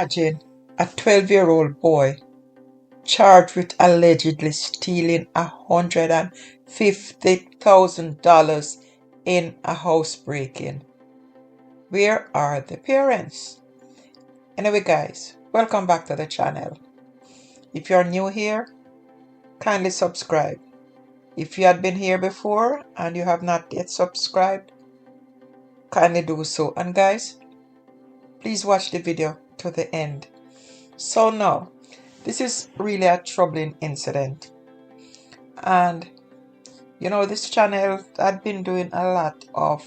Imagine a 12-year-old boy charged with allegedly stealing $150,000 in a house break-in. Where are the parents? Anyway guys, welcome back to the channel. If you're new here, kindly subscribe. If you had been here before and you have not yet subscribed, kindly do so. And guys, please watch the video to the end. So now, this is really a troubling incident. And this channel had been doing a lot of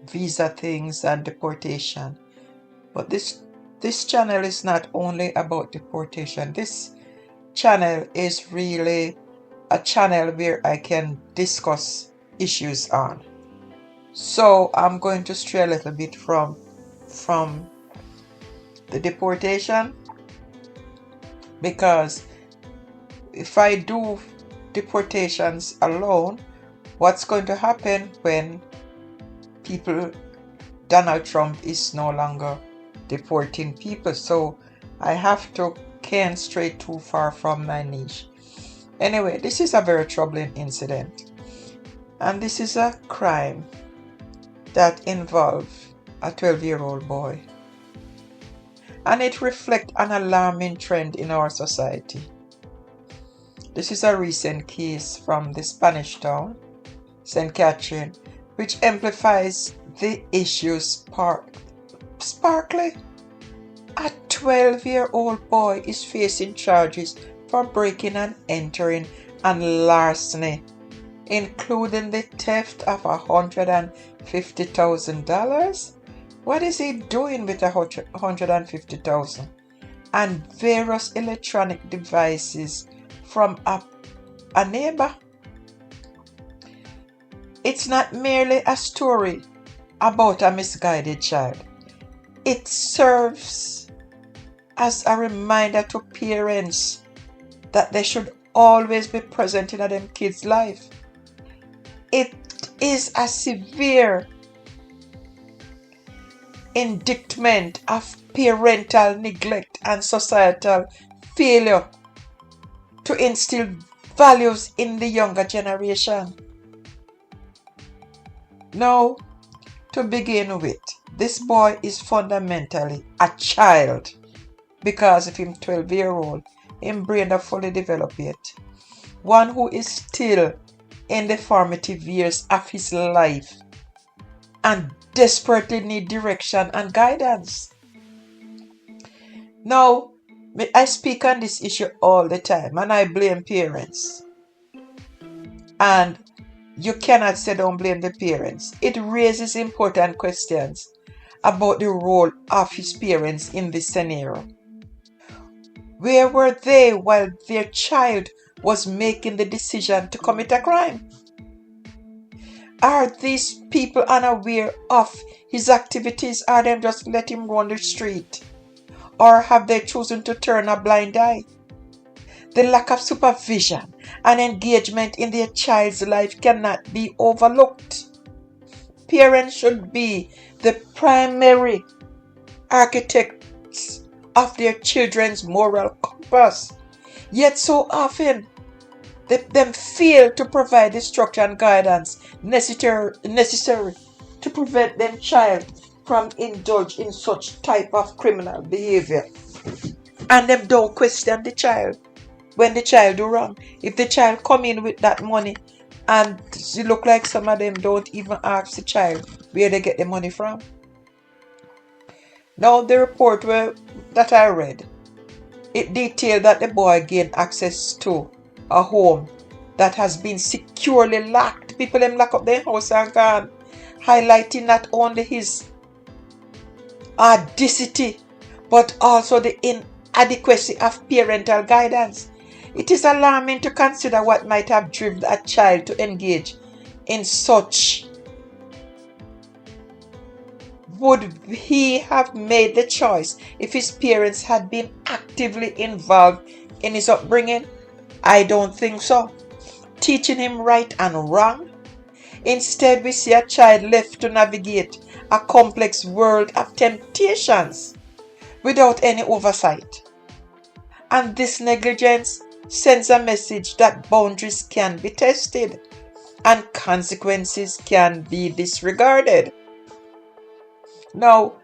visa things and deportation. But this channel is not only about deportation. This channel is really a channel where I can discuss issues on. So I'm going to stray a little bit from the deportation, because if I do deportations alone, what's going to happen when Donald Trump is no longer deporting people? So I have to can't stray too far from my niche. Anyway, this is a very troubling incident, and this is a crime that involves a 12-year-old boy, and it reflects an alarming trend in our society. This is a recent case from the Spanish town, St. Catherine, which amplifies the issues sparkly. A 12-year-old boy is facing charges for breaking and entering and larceny, including the theft of $150,000. What is he doing with $150,000? And various electronic devices from a neighbor. It's not merely a story about a misguided child. It serves as a reminder to parents that they should always be present in them kids' life. It is a severe indictment of parental neglect and societal failure to instill values in the younger generation. Now, to begin with, this boy is fundamentally a child, because if him 12-year-old, him brain not fully developed yet. One who is still in the formative years of his life and desperately need direction and guidance. Now, I speak on this issue all the time, and I blame parents. And you cannot say don't blame the parents. It raises important questions about the role of his parents in this scenario. Where were they while their child was making the decision to commit a crime? Are these people unaware of his activities? Are they just let him run the street? Or have they chosen to turn a blind eye? The lack of supervision and engagement in their child's life cannot be overlooked. Parents should be the primary architects of their children's moral compass. Yet so often, them fail to provide the structure and guidance necessary to prevent them child from indulge in such type of criminal behavior. And them don't question the child when the child do wrong. If the child come in with that money, and it look like some of them don't even ask the child where they get the money from. Now the report that I read, it detailed that the boy gained access to a home that has been securely locked. People them lock up their house and gone, highlighting not only his audacity but also the inadequacy of parental guidance. It is alarming to consider what might have driven a child to engage in such. Would he have made the choice if his parents had been actively involved in his upbringing? I don't think so. Teaching him right and wrong? Instead, we see a child left to navigate a complex world of temptations. without any oversight. And this negligence sends a message that boundaries can be tested and consequences can be disregarded. Now,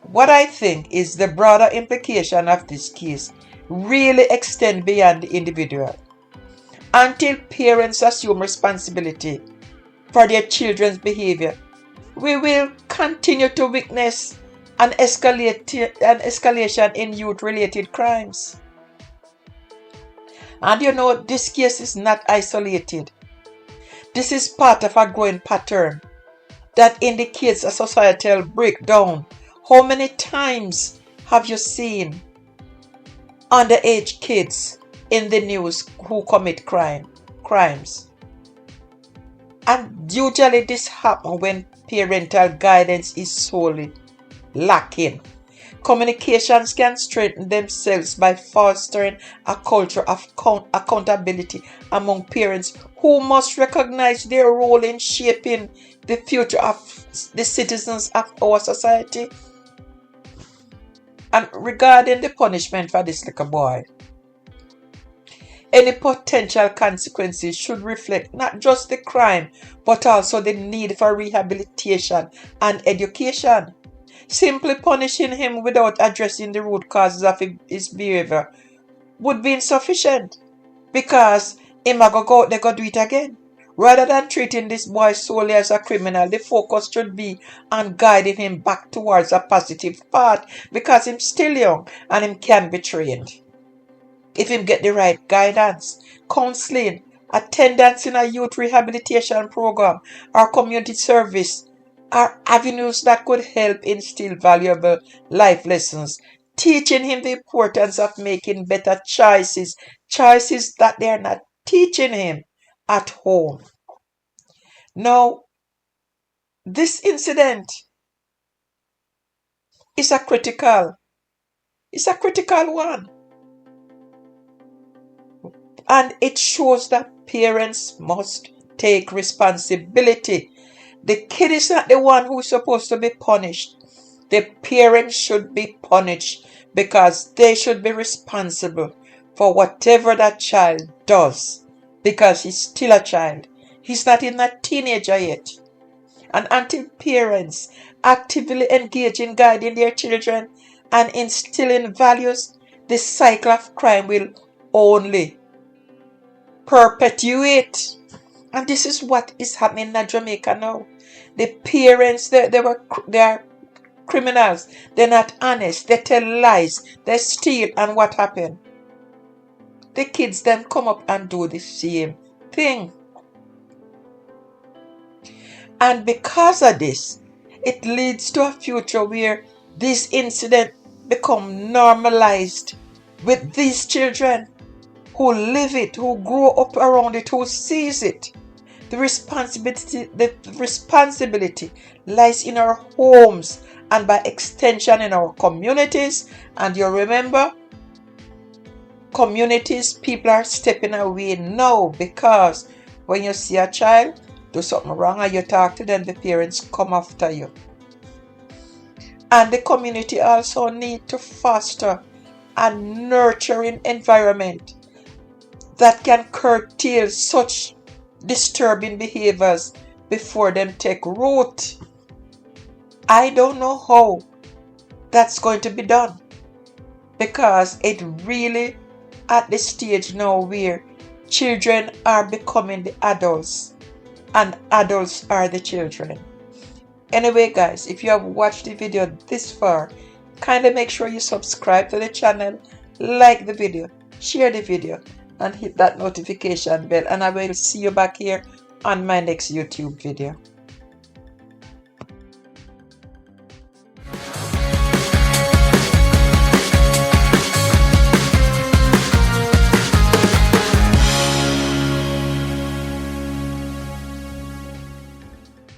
what I think is the broader implication of this case really extend beyond the individual. Until parents assume responsibility for their children's behavior, we will continue to witness an escalation in youth-related crimes. And you know, this case is not isolated. This is part of a growing pattern that indicates a societal breakdown. How many times have you seen underage kids in the news who commit crimes? And usually this happens when parental guidance is sorely lacking. Communications can strengthen themselves by fostering a culture of accountability among parents who must recognize their role in shaping the future of the citizens of our society. And regarding the punishment for this little boy, any potential consequences should reflect not just the crime, but also the need for rehabilitation and education. Simply punishing him without addressing the root causes of his behavior would be insufficient, because he might go out there go do it again. Rather than treating this boy solely as a criminal, the focus should be on guiding him back towards a positive path, because he's still young and him can be trained. If him get the right guidance, counseling, attendance in a youth rehabilitation program or community service are avenues that could help instill valuable life lessons, teaching him the importance of making better choices that they are not teaching him at home. Now, this incident is a critical one, and it shows that parents must take responsibility. The kid is not the one who is supposed to be punished. The parents should be punished because they should be responsible for whatever that child does, because he's still a child. He's not even a teenager yet. And until parents actively engage in guiding their children and instilling values, the cycle of crime will only perpetuate. And this is what is happening in Jamaica now. The parents, they are criminals. They're not honest. They tell lies. They steal. And what happened? The kids then come up and do the same thing. And because of this, it leads to a future where these incidents become normalized with these children who live it, who grow up around it, who sees it. The responsibility lies in our homes and by extension in our communities. And you remember, communities, people are stepping away now, because when you see a child do something wrong and you talk to them, the parents come after you. And the community also need to foster a nurturing environment that can curtail such disturbing behaviors before them take root. I don't know how that's going to be done, because it really at the stage now where children are becoming the adults and adults are the children. Anyway guys, if you have watched the video this far, kindly make sure you subscribe to the channel, like the video, share the video, and hit that notification bell, and I will see you back here on my next YouTube video.